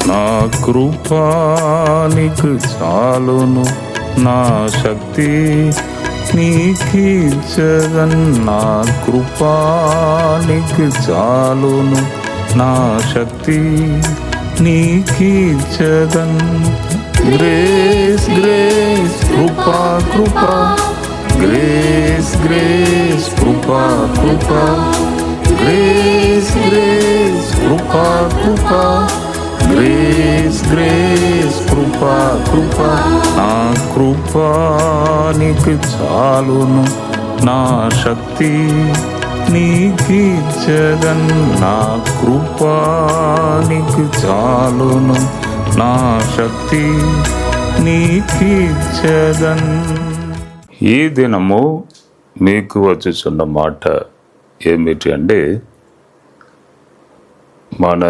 నా కృపా నీకు చాలును, నా శక్తి నీకిచ్చదన్. నా కృపా నీకు చాలును, నా శక్తి నీకిచ్చదన్. గ్రేస్ గ్రేస్ కృపా కృపా, గ్రేస్ గ్రేస్ కృపా కృపా, గ్రేస్ గ్రేస్ కృపా కృపా, గ్రేస్ గ్రేస్ కృపా కృపా. నా కృపా నీకు చాలును, నా శక్తి నీకిచ్చదన్. నా కృపా నీకు చాలును, నా శక్తి నీకిచ్చదన్. ఈ దినము మీకు వచ్చుచున్న మాట ఏమిటి అంటే, మన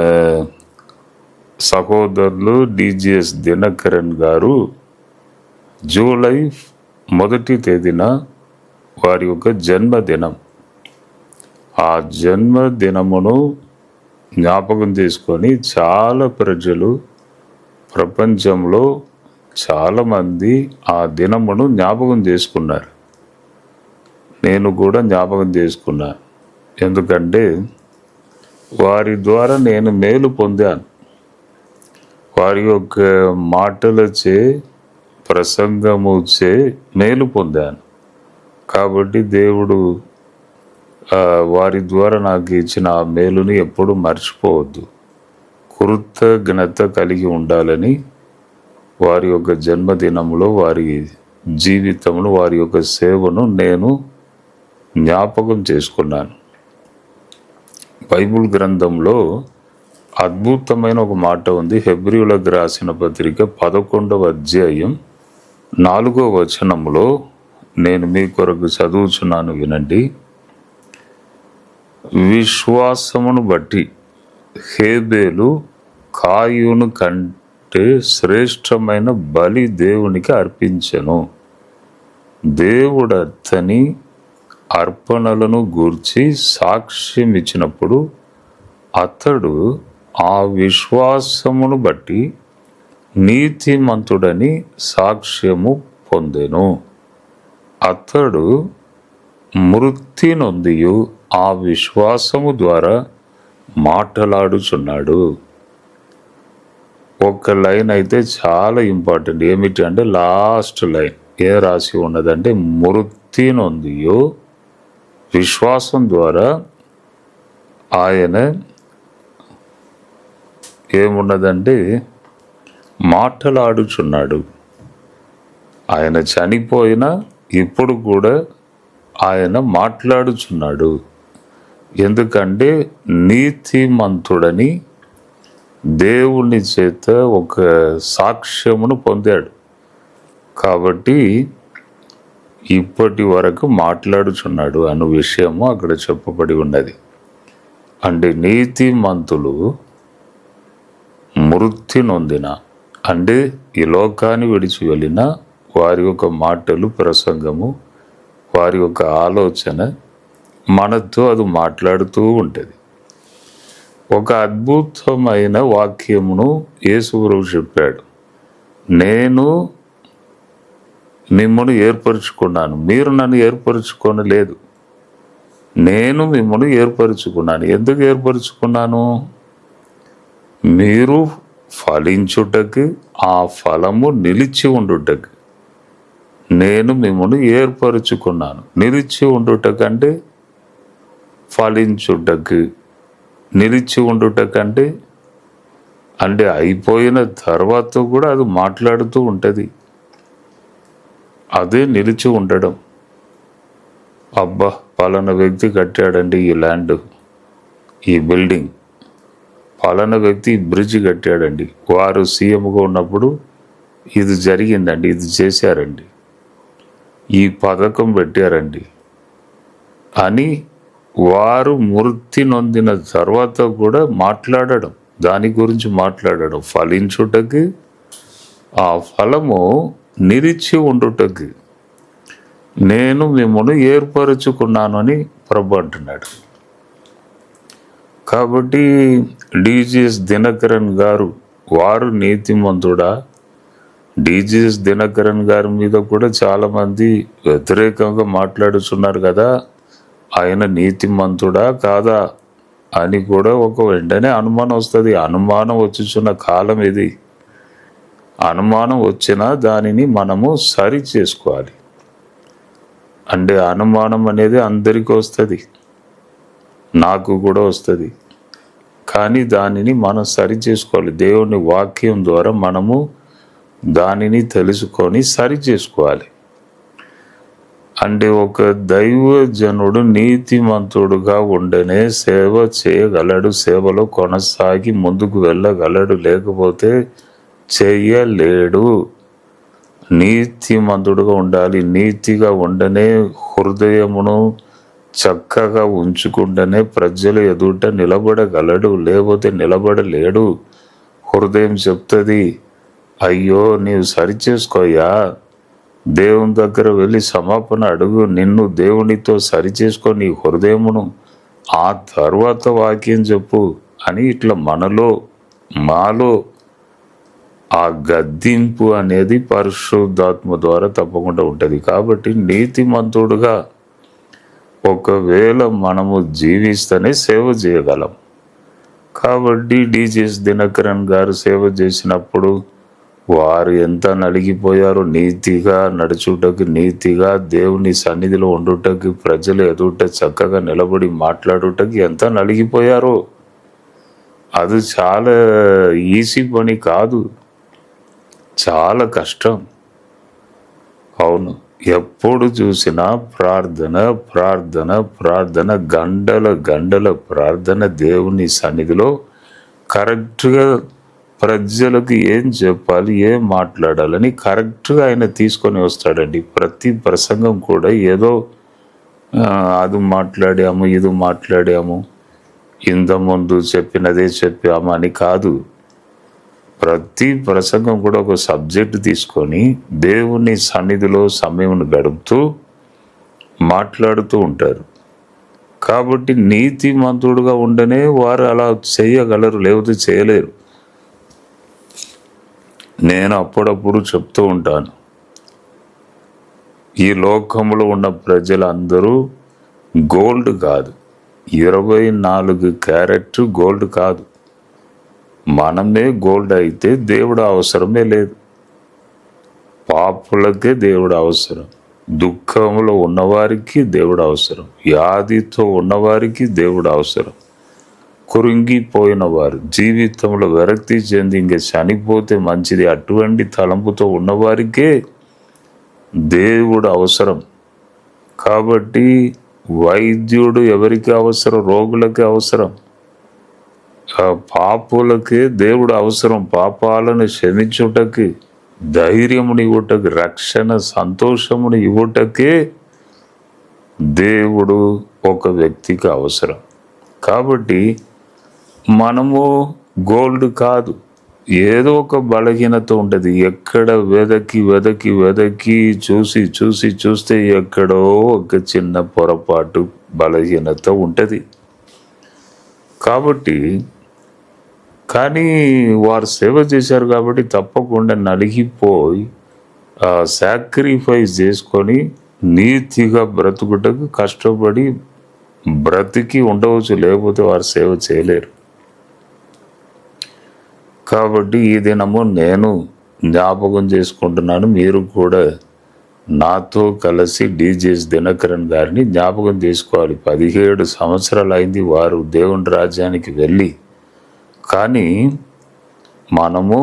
సహోదరులు డిజిఎస్ దినకరన్ గారు జూలై 1వ తేదీన వారి యొక్క జన్మదినం. ఆ జన్మదినమును జ్ఞాపకం చేసుకొని చాలా ప్రజలు ప్రపంచంలో చాలామంది ఆ దినమును జ్ఞాపకం చేసుకున్నారు. నేను కూడా జ్ఞాపకం చేసుకున్నా. ఎందుకంటే వారి ద్వారా నేను మేలు పొందాను. వారి యొక్క మాటలచే, ప్రసంగముచే మేలు పొందాను. కాబట్టి దేవుడు వారి ద్వారా నాకు ఇచ్చిన ఆ మేలుని ఎప్పుడు మర్చిపోవద్దు, కృతజ్ఞత కలిగి ఉండాలని వారి యొక్క జన్మదినంలో వారి జీవితంలో వారి యొక్క సేవను నేను జ్ఞాపకం చేసుకున్నాను. బైబిల్ గ్రంథంలో అద్భుతమైన ఒక మాట ఉంది. హెబ్రీయులకు రాసిన పత్రిక 11వ అధ్యాయం 4వ వచనంలో నేను మీ కొరకు చదువుచున్నాను, వినండి. విశ్వాసమును బట్టి హేబేలు కాయును కంటే శ్రేష్టమైన బలి దేవునికి అర్పించెను. దేవుడు అతని అర్పణలను గూర్చి సాక్ష్యం ఇచ్చినప్పుడు అతడు ఆ విశ్వాసమును బట్టి నీతిమంతుడని సాక్ష్యము పొందెను. అతడు మృతి నొందియు ఆ విశ్వాసము ద్వారా మాట్లాడుచున్నాడు. ఒక లైన్ అయితే చాలా ఇంపార్టెంట్. ఏమిటి అంటే లాస్ట్ లైన్ ఏ రాసి ఉన్నదంటే, మృతి నొందియు విశ్వాసం ద్వారా ఆయన ఏమున్నదంటే మాట్లాడుచున్నాడు. ఆయన చనిపోయినా ఇప్పుడు కూడా ఆయన మాట్లాడుచున్నాడు. ఎందుకంటే నీతిమంతుడని దేవుని చేత ఒక సాక్ష్యమును పొందాడు. కాబట్టి ఇప్పటి వరకు మాట్లాడుచున్నాడు అను విషయము అక్కడ చెప్పబడి ఉన్నది. అంటే నీతిమంతులు మృతి నొందిన, అంటే ఈ లోకాన్ని విడిచి వెళ్ళిన వారి యొక్క మాటలు, ప్రసంగము, వారి యొక్క ఆలోచన మనతో అది మాట్లాడుతూ ఉంటుంది. ఒక అద్భుతమైన వాక్యమును యేసుప్రభువు చెప్పాడు. నేను మిమ్మల్ని ఏర్పరచుకున్నాను, మీరు నన్ను ఏర్పరచుకోనలేదు. నేను మిమ్మల్ని ఏర్పరచుకున్నాను. ఎందుకు ఏర్పరచుకున్నాను? మీరు ఫలించుటకు, ఆ ఫలము నిలిచి ఉండుటకు నేను మిమ్మల్ని ఏర్పరచుకున్నాను. నిలిచి ఉండుటకంటే ఫలించుటకు, నిలిచి ఉండుటకంటే అంటే అయిపోయిన తర్వాత కూడా అది మాట్లాడుతూ ఉంటుంది. అదే నిలిచి ఉండడం. అబ్బా, పలానా వ్యక్తి కట్టాడండి ఈ ల్యాండ్, ఈ బిల్డింగ్, పలానా వ్యక్తి ఈ బ్రిడ్జ్ కట్టాడండి, వారు సీఎంగా ఉన్నప్పుడు ఇది జరిగిందండి, ఇది చేశారండి, ఈ పథకం పెట్టారండి అని వారు మృతి నొందిన తర్వాత కూడా మాట్లాడడం, దాని గురించి మాట్లాడడం. ఫలించుటకి, ఆ ఫలము నిలిచి ఉండుటకి నేను మిమ్మల్ని ఏర్పరచుకున్నాను అని ప్రభు అంటున్నాడు. కాబట్టి డిజిఎస్ దినకరన్ గారు వారు నీతిమంతుడా? డిజిఎస్ దినకరన్ గారి మీద కూడా చాలా మంది వ్యతిరేకంగా మాట్లాడుతున్నారు కదా, ఆయన నీతిమంతుడా కాదా అని కూడా ఒక వెంటనే అనుమానం వస్తుంది. అనుమానం వచ్చుచున్న కాలం ఇది. అనుమానం వచ్చినా దానిని మనము సరి చేసుకోవాలి. అంటే అనుమానం అనేది అందరికీ వస్తుంది, నాకు కూడా వస్తుంది. కానీ దానిని మనం సరి చేసుకోవాలి. దేవుని వాక్యం ద్వారా మనము దానిని తెలుసుకొని సరి చేసుకోవాలి. అంటే ఒక దైవజనుడు నీతిమంతుడుగా ఉండనే సేవ చేయగలడు, సేవలో కొనసాగి ముందుకు వెళ్ళగలడు, లేకపోతే చేయలేడు. నీతిమంతుడుగా ఉండాలి. నీతిగా ఉండనే హృదయమును చక్కగా ఉంచుకుంటేనే ప్రజల ఎదుట నిలబడగలడు, లేకపోతే నిలబడలేడు. హృదయం చెప్తుంది, అయ్యో నీవు సరిచేసుకోయ్యా, దేవుని దగ్గర వెళ్ళి క్షమాపణ అడుగు, నిన్ను దేవునితో సరిచేసుకో నీ హృదయమును, ఆ తర్వాత వాక్యం చెప్పు అని ఇట్లా మాలో ఆ గద్దింపు అనేది పరిశుద్ధాత్మ ద్వారా తప్పకుండా ఉంటుంది. కాబట్టి నీతిమంతుడుగా ఒకవేళ మనము జీవిస్తేనే సేవ చేయగలం. కాబట్టి డిజిఎస్ దినకరన్ గారు సేవ చేసినప్పుడు వారు ఎంత నలిగిపోయారో, నీతిగా నడుచుటకు, నీతిగా దేవుని సన్నిధిలో ఉండుటకు, ప్రజలు ఎదుట చక్కగా నిలబడి మాట్లాడుటకు ఎంత నలిగిపోయారో. అది చాలా ఈజీ పని కాదు, చాలా కష్టం. అవును, ఎప్పుడు చూసినా ప్రార్థన ప్రార్థన ప్రార్థన, గంటల ప్రార్థన. దేవుని సన్నిధిలో కరెక్ట్గా ప్రజలకు ఏం చెప్పాలి, ఏం మాట్లాడాలని కరెక్ట్గా ఆయన తీసుకొని వస్తాడండి. ప్రతి ప్రసంగం కూడా ఏదో అది మాట్లాడాము, ఇది మాట్లాడాము, ఇంతకుముందు చెప్పినదే చెప్పాము అని కాదు. ప్రతి ప్రసంగం కూడా ఒక సబ్జెక్ట్ తీసుకొని దేవుని సన్నిధిలో సమయం గడుపుతూ మాట్లాడుతూ ఉంటారు. కాబట్టి నీతిమంతుడుగా ఉండనే వారు అలా చేయగలరు, లేకపోతే చేయలేరు. నేను అప్పుడప్పుడు చెప్తూ ఉంటాను, ఈ లోకంలో ఉన్న ప్రజలందరూ గోల్డ్ కాదు, 24 క్యారెట్ గోల్డ్ కాదు. మనమే గోల్డ్ అయితే దేవుడు అవసరమే లేదు. పాపులకే దేవుడు అవసరం, దుఃఖంలో ఉన్నవారికి దేవుడు అవసరం, వ్యాధితో ఉన్నవారికి దేవుడు అవసరం, కురింగిపోయిన వారు, జీవితంలో విరక్తి చెంది ఇంక చనిపోతే మంచిది అటువంటి తలంపుతో ఉన్నవారికే దేవుడు అవసరం. కాబట్టి వైద్యుడు ఎవరికి అవసరం? రోగులకి అవసరం. పాపులకే దేవుడు అవసరం. పాపాలను క్షమించుటకి, ధైర్యముని ఇవ్వటకి, రక్షణ సంతోషముని ఇవ్వటకే దేవుడు ఒక వ్యక్తికి అవసరం. కాబట్టి మనము గోల్డ్ కాదు, ఏదో ఒక బలహీనత ఉంటుంది. ఎక్కడ వెదకి చూస్తే ఎక్కడో ఒక చిన్న పొరపాటు, బలహీనత ఉంటుంది. కాబట్టి కానీ వారు సేవ చేశారు కాబట్టి తప్పకుండా నలిగిపోయి సాక్రిఫైస్ చేసుకొని నీతిగా బ్రతుకుటకు కష్టపడి బ్రతికి ఉండవచ్చు, లేకపోతే వారు సేవ చేయలేరు. కాబట్టి ఈ దినము నేను జ్ఞాపకం చేసుకుంటున్నాను, మీరు కూడా నాతో కలిసి డిజిఎస్ దినకరన్ గారిని జ్ఞాపకం చేసుకోవాలి. 17 సంవత్సరాలు అయింది వారు దేవుని రాజ్యానికి వెళ్ళి. కానీ మనము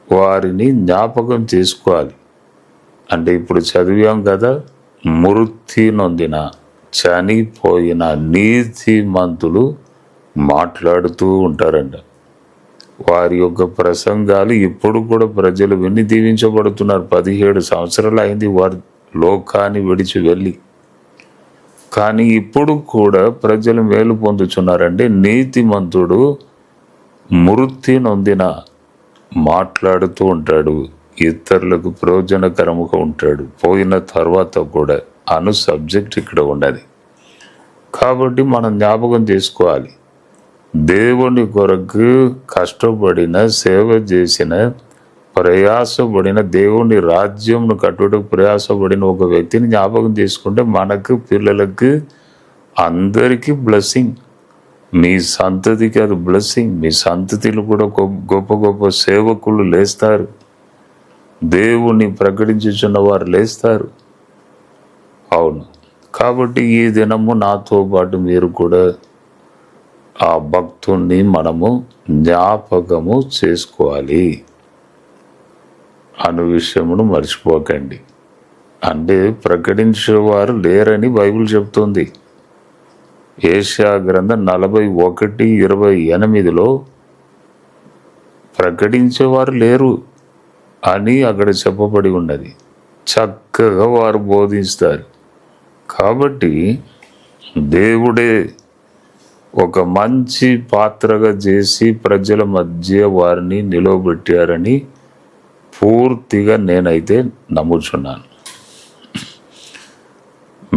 వారిని జ్ఞాపకం చేసుకోవాలి. అంటే ఇప్పుడు చదివాం కదా, మృతి నొందిన, చనిపోయిన నీతిమంతులు మాట్లాడుతూ ఉంటారంట. వారి యొక్క ప్రసంగాలు ఇప్పుడు కూడా ప్రజలు విని దీవించబడుతున్నారు. 17 సంవత్సరాలు అయింది వారు లోకాన్ని విడిచి వెళ్ళి, కానీ ఇప్పుడు కూడా ప్రజలు మేలు పొందుతున్నారంటే నీతిమంతుడు మృతి నొందిన మాట్లాడుతూ ఉంటాడు, ఇతరులకు ప్రయోజనకరముగా ఉంటాడు, పోయిన తర్వాత కూడా సబ్జెక్ట్ ఇక్కడ ఉన్నది. కాబట్టి మనం జ్ఞాపకం చేసుకోవాలి. దేవుని కొరకు కష్టపడిన, సేవ చేసిన, ప్రయాసపడిన, దేవుని రాజ్యంను కట్టుటకు ప్రయాసపడిన ఒక వ్యక్తిని జ్ఞాపకం చేసుకుంటే మనకు, పిల్లలకు, అందరికీ బ్లెస్సింగ్. మీ సంతతికి అది బ్లెస్సింగ్. మీ సంతతిలో కూడా గొప్ప గొప్ప సేవకులు లేస్తారు, దేవుణ్ణి ప్రకటించుచున్న వారు లేస్తారు. అవును. కాబట్టి ఈ దినము నాతో పాటు మీరు కూడా ఆ భక్తుణ్ణి మనము జ్ఞాపకము చేసుకోవాలి అను విషయమును మర్చిపోకండి. అంటే ప్రకటించేవారు లేరని బైబిల్ చెప్తుంది. యెషయా గ్రంథం 41:28 ప్రకటించేవారు లేరు అని అక్కడ చెప్పబడి ఉన్నది. చక్కగా వారు బోధిస్తారు. కాబట్టి దేవుడే ఒక మంచి పాత్రగా చేసి ప్రజల మధ్య వారిని నిలవబెట్టారని పూర్తిగా నేనైతే నమ్ముచున్నాను.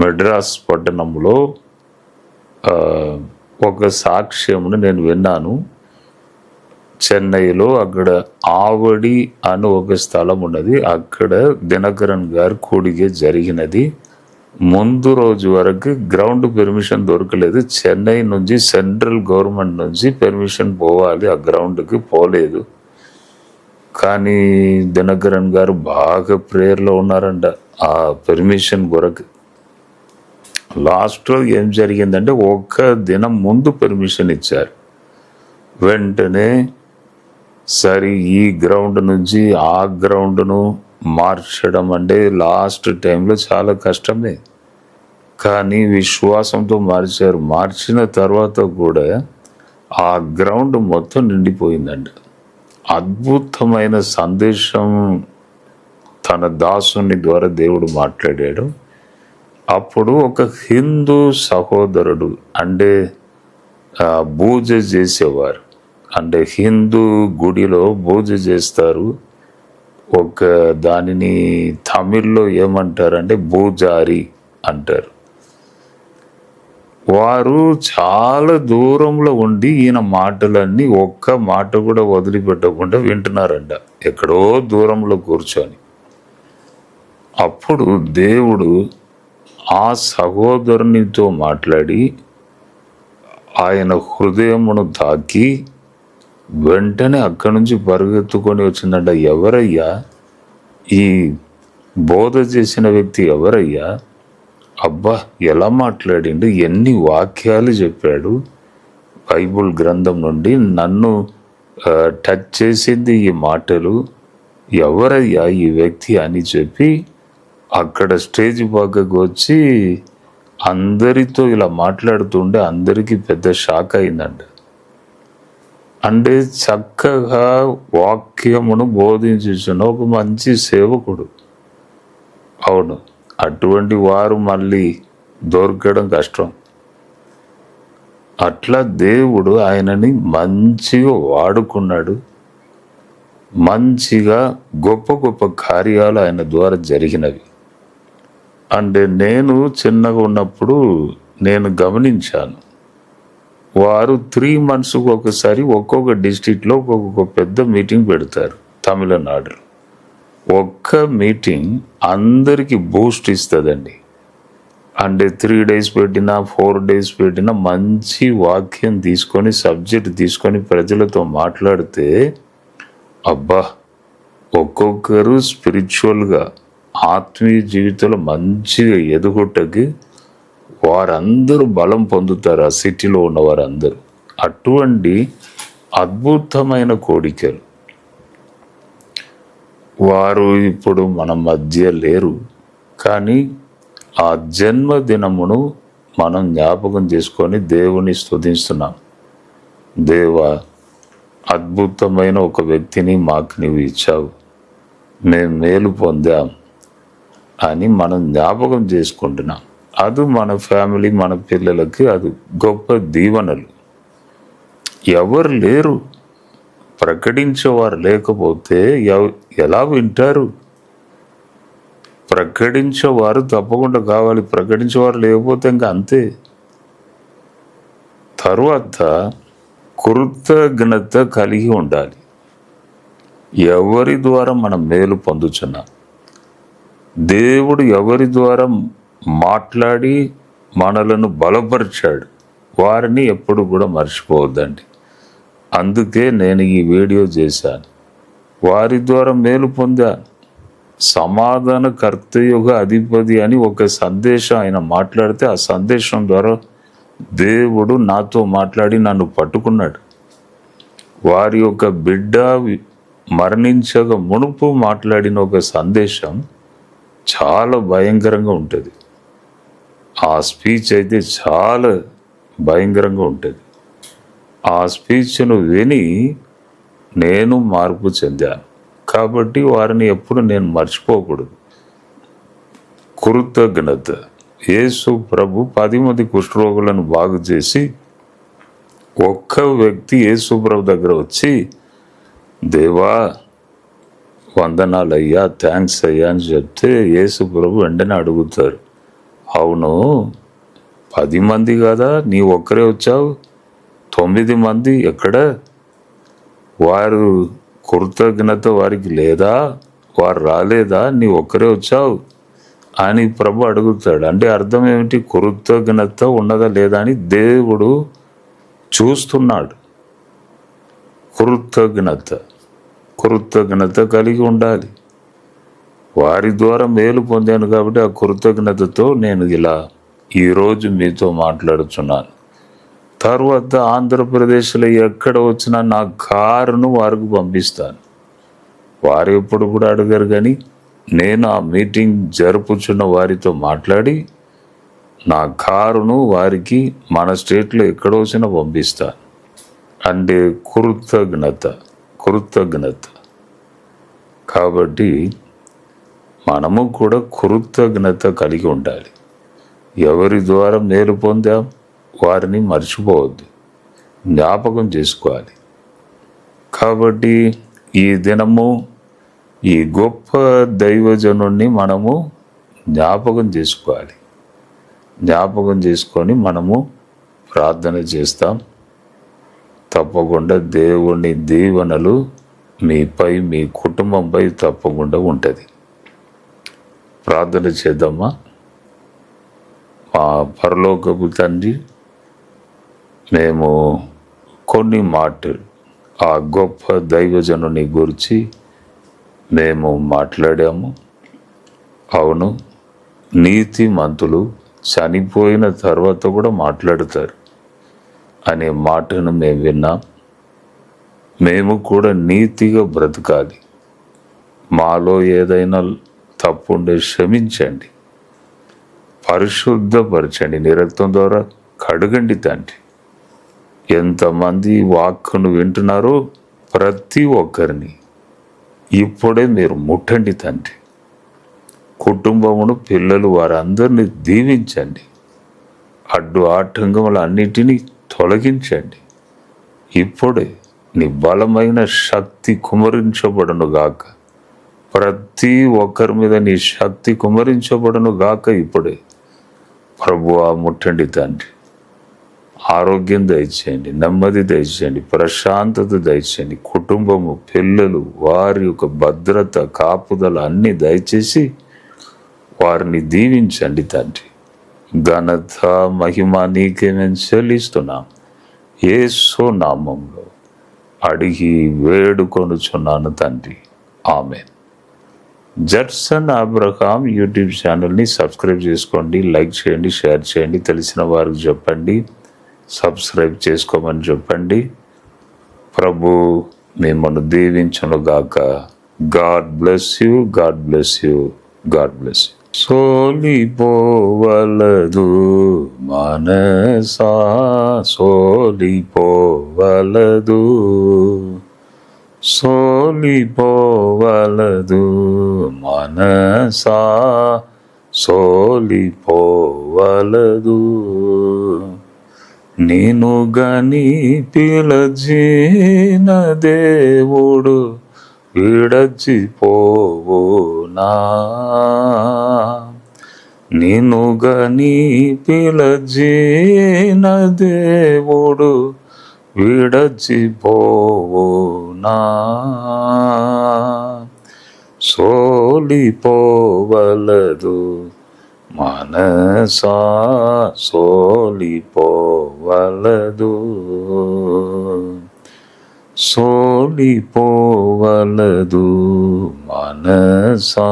మెడ్రాస్ పట్టణంలో ఒక సాక్ష్యమును నేను విన్నాను. చెన్నైలో అక్కడ ఆవడి అని ఒక స్థలం ఉన్నది. అక్కడ దినకరన్ గారు కూడిక జరిగినది. ముందు రోజు వరకు గ్రౌండ్ పెర్మిషన్ దొరకలేదు. చెన్నై నుంచి సెంట్రల్ గవర్నమెంట్ నుంచి పెర్మిషన్ పోవాలి, ఆ గ్రౌండ్కి పోలేదు. కానీ దినకరన్ గారు బాగా ప్రేయర్లో ఉన్నారంట ఆ పెర్మిషన్ కొరకు. లాస్ట్లో ఏం జరిగిందంటే ఒక్క దినం ముందు పెర్మిషన్ ఇచ్చారు. వెంటనే సరే ఈ గ్రౌండ్ నుంచి ఆ గ్రౌండ్ను మార్చడం అంటే లాస్ట్ టైంలో చాలా కష్టమే. కానీ విశ్వాసంతో మార్చారు. మార్చిన తర్వాత కూడా ఆ గ్రౌండ్ మొత్తం నిండిపోయిందంట. అద్భుతమైన సందేశం తన దాసుని ద్వారా దేవుడు మాట్లాడాడు. అప్పుడు ఒక హిందూ సహోదరుడు అంటే పూజ చేసేవారు, అంటే హిందూ గుడిలో పూజ చేస్తారు. ఒక దానిని తమిళ్లో ఏమంటారంటే పూజారి అంటారు. వారు చాలా దూరంలో ఉండి ఈయన మాటలన్నీ ఒక్క మాట కూడా వదిలిపెట్టకుండా వింటున్నారంట, ఎక్కడో దూరంలో కూర్చొని. అప్పుడు దేవుడు ఆ సహోదరునితో మాట్లాడి ఆయన హృదయమును తాకి వెంటనే అక్కడి నుంచి పరిగెత్తుకొని వచ్చిందంట. ఎవరయ్యా ఈ బోధ చేసిన వ్యక్తి? ఎవరయ్యా? అబ్బా ఎలా మాట్లాడిండు, ఎన్ని వాక్యాలు చెప్పాడు బైబుల్ గ్రంథం నుండి, నన్ను టచ్ చేసింది ఈ మాటలు. ఎవరయ్యా ఈ వ్యక్తి అని చెప్పి అక్కడ స్టేజ్ పక్కకు వచ్చి అందరితో ఇలా మాట్లాడుతుండే అందరికీ పెద్ద షాక్ అయిందంట. అంటే చక్కగా వాక్యమును బోధించుచున్న ఒక మంచి సేవకుడు. అవును, అటువంటి వారు మళ్ళీ దొరకడం కష్టం. అట్లా దేవుడు ఆయనని మంచిగా వాడుకున్నాడు. మంచిగా గొప్ప గొప్ప కార్యాలు ఆయన ద్వారా జరిగినవి. అంటే నేను చిన్నగా ఉన్నప్పుడు నేను గమనించాను, వారు 3 months ఒకసారి ఒక్కొక్క డిస్ట్రిక్ట్లో ఒక్కొక్క పెద్ద మీటింగ్ పెడతారు తమిళనాడులో. ఒక్క మీటింగ్ అందరికీ బూస్ట్ ఇస్తుందండి. అంటే 3 days పెట్టినా 4 days పెట్టినా మంచి వాక్యం తీసుకొని, సబ్జెక్ట్ తీసుకొని ప్రజలతో మాట్లాడితే అబ్బా, ఒక్కొక్కరు స్పిరిచువల్గా ఆత్మీయ జీవితంలో మంచిగా ఎదుగుటకి వారందరూ బలం పొందుతారు, ఆ సిటీలో ఉన్న వారందరూ. అటువంటి అద్భుతమైన కోడికలు వారు ఇప్పుడు మన మధ్య లేరు. కానీ ఆ జన్మదినమును మనం జ్ఞాపకం చేసుకొని దేవుని స్తుతిస్తున్నాం. దేవా, అద్భుతమైన ఒక వ్యక్తిని మాకు నీవు ఇచ్చావు, మేము మేలు పొందాం అని మనం జ్ఞాపకం చేసుకుంటున్నాం. అది మన ఫ్యామిలీ, మన పిల్లలకి అది గొప్ప దీవెనలు. ఎవరు లేరు, ప్రకటించేవారు లేకపోతే ఎలా వింటారు? ప్రకటించేవారు తప్పకుండా కావాలి. ప్రకటించేవారు లేకపోతే ఇంకా అంతే. తరువాత కృతజ్ఞత కలిగి ఉండాలి. ఎవరి ద్వారా మనం మేలు పొందుచున్నాం, దేవుడు ఎవరి ద్వారా మాట్లాడి మనలను బలపరిచాడు, వారిని ఎప్పుడు కూడా మర్చిపోవద్దండి. అందుకే నేను ఈ వీడియో చేశాను. వారి ద్వారా మేలు పొందాను. సమాధానకర్తయుగా అధిపతి అని ఒక సందేశం ఆయన మాట్లాడితే ఆ సందేశం ద్వారా దేవుడు నాతో మాట్లాడి నన్ను పట్టుకున్నాడు. వారి యొక్క బిడ్డ మరణించక మునుపు మాట్లాడిన ఒక సందేశం చాలా భయంకరంగా ఉంటుంది. ఆ స్పీచ్ అయితే చాలా భయంకరంగా ఉంటుంది. ఆ స్పీచ్ను విని నేను మార్పు చెందాను. కాబట్టి వారిని ఎప్పుడు నేను మర్చిపోకూడదు. కృతజ్ఞత. యేసు ప్రభు 10 మంది కుష్ఠరోగులను బాగు చేసి ఒక్క వ్యక్తి యేసు ప్రభు దగ్గర వచ్చి, దేవా వందనాలయ్యా, థ్యాంక్స్ అయ్యా అని చెప్తే యేసు ప్రభు వెంటనే అడుగుతారు, అవును 10 మంది కదా, నీ ఒక్కరే వచ్చావు, 9 మంది ఎక్కడ? వారు కృతజ్ఞత వారికి లేదా? వారు రాలేదా? నీ ఒక్కరే వచ్చావు అని ప్రభు అడుగుతాడు. అంటే అర్థం ఏమిటి? కృతజ్ఞత ఉన్నదా లేదా అని దేవుడు చూస్తున్నాడు. కృతజ్ఞత కలిగి ఉండాలి. వారి ద్వారా మేలు పొందాను కాబట్టి ఆ కృతజ్ఞతతో నేను ఇలా ఈరోజు మీతో మాట్లాడుతున్నాను. తర్వాత ఆంధ్రప్రదేశ్లో ఎక్కడ వచ్చినా నా కారును వారికి పంపిస్తాను. వారు ఎప్పుడు కూడా అడగరు, కానీ నేను ఆ మీటింగ్ జరుపుచున్న వారితో మాట్లాడి నా కారును వారికి మన స్టేట్లో ఎక్కడ వచ్చినా పంపిస్తాను. అంటే కృతజ్ఞత. కాబట్టి మనము కూడా కృతజ్ఞత కలిగి ఉండాలి. ఎవరి ద్వారా మేలు పొందాం వారిని మర్చిపోవద్దు, జ్ఞాపకం చేసుకోవాలి. కాబట్టి ఈ దినము ఈ గొప్ప దైవజనుణ్ణి మనము జ్ఞాపకం చేసుకోవాలి. జ్ఞాపకం చేసుకొని మనము ప్రార్థన చేస్తాం. తప్పకుండా దేవుని దీవెనలు మీపై, మీ కుటుంబంపై తప్పకుండా ఉంటుంది. ప్రార్థన చేద్దామా? మా పరలోకపు తండ్రి, మేము కొన్ని మాటలు ఆ గొప్ప దైవజనుని గురించి మేము మాట్లాడాము. అవును, నీతిమంతులు చనిపోయిన తర్వాత కూడా మాట్లాడతారు అనే మాటను మేము విన్నాం. మేము కూడా నీతిగా బ్రతకాలి. మాలో ఏదైనా తప్పుండే క్షమించండి, పరిశుద్ధపరచండి, నీ రక్తం ద్వారా కడగండి తండ్రి. ఎంతమంది వాక్కును వింటున్నారో ప్రతి ఒక్కరిని ఇప్పుడే మీరు ముట్టండి తండ్రి. కుటుంబమును, పిల్లలు వారందరినీ దీవించండి. అడ్డు ఆటంకములన్నిటినీ తొలగించండి. ఇప్పుడే నీ బలమైన శక్తి కుమరించబడును గాక. ప్రతి ఒక్కరి మీద నీ శక్తి కుమరించబడును గాక. ఇప్పుడే ప్రభువా ముట్టండి తండ్రి. ఆరోగ్యం దయచేయండి, నెమ్మది దయచేయండి, ప్రశాంతత దయచేయండి. కుటుంబము, పిల్లలు, వారి యొక్క భద్రత, కాపుదల అన్నీ దయచేసి వారిని దీవించండి తండ్రి. ఘనత, మహిమ నీకే మేము చెల్లిస్తున్నాం. యేసు నామంలో అడిగి వేడుకొనుచున్నాను తండ్రి, ఆమేన్. జడ్సన్ అబ్రహాం యూట్యూబ్ ఛానల్ని సబ్స్క్రైబ్ చేసుకోండి, లైక్ చేయండి, షేర్ చేయండి. తెలిసిన వారికి చెప్పండి, సబ్స్క్రైబ్ చేసుకోమని చెప్పండి. ప్రభు మిమ్మల్ని దీవించును గాక. God bless you, God bless you, God bless you. సోలిపోవలదు మనసా, సోలిపోవలదు, సోలిపోవలదు మనసా, సోలిపోవలదు. నిన్ను గని పిలచిన దేవుడు విడచిపోవునా? నిన్ను గని పిలచిన దేవుడు విడచిపోవునా, సోలిపోవలదు మనసా, సోలిపోవలదు, సోలిపోవలదు మనసా,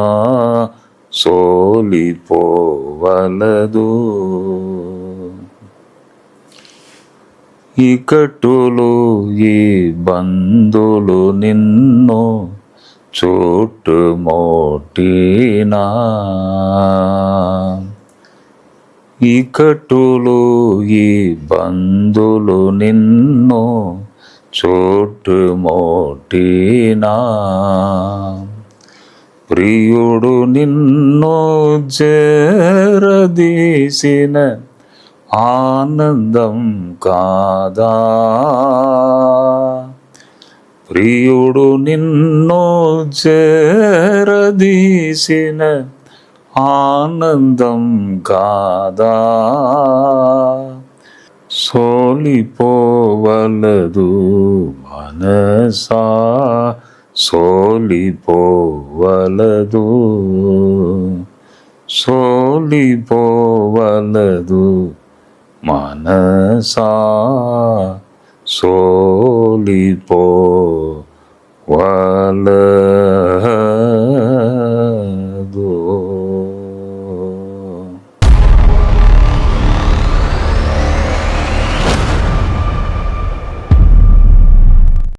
సోలిపోవలదు. ఇకటులు ఈ బంధులు నిన్ను చుట్టుముట్టినా, ఇకటులు ఈ బంధులు నిన్ను చుట్టుముట్టినా, ప్రియుడు నిన్ను చేరదీసిన ఆనందం కాదా, ప్రియుడు నిన్ను చేరదీసిన ఆనందం కాదా, సోలిపోవలదు మనసా, సోలిపోవలదు, సోలిపోవలదు మనసా, సోలిపోవలదు.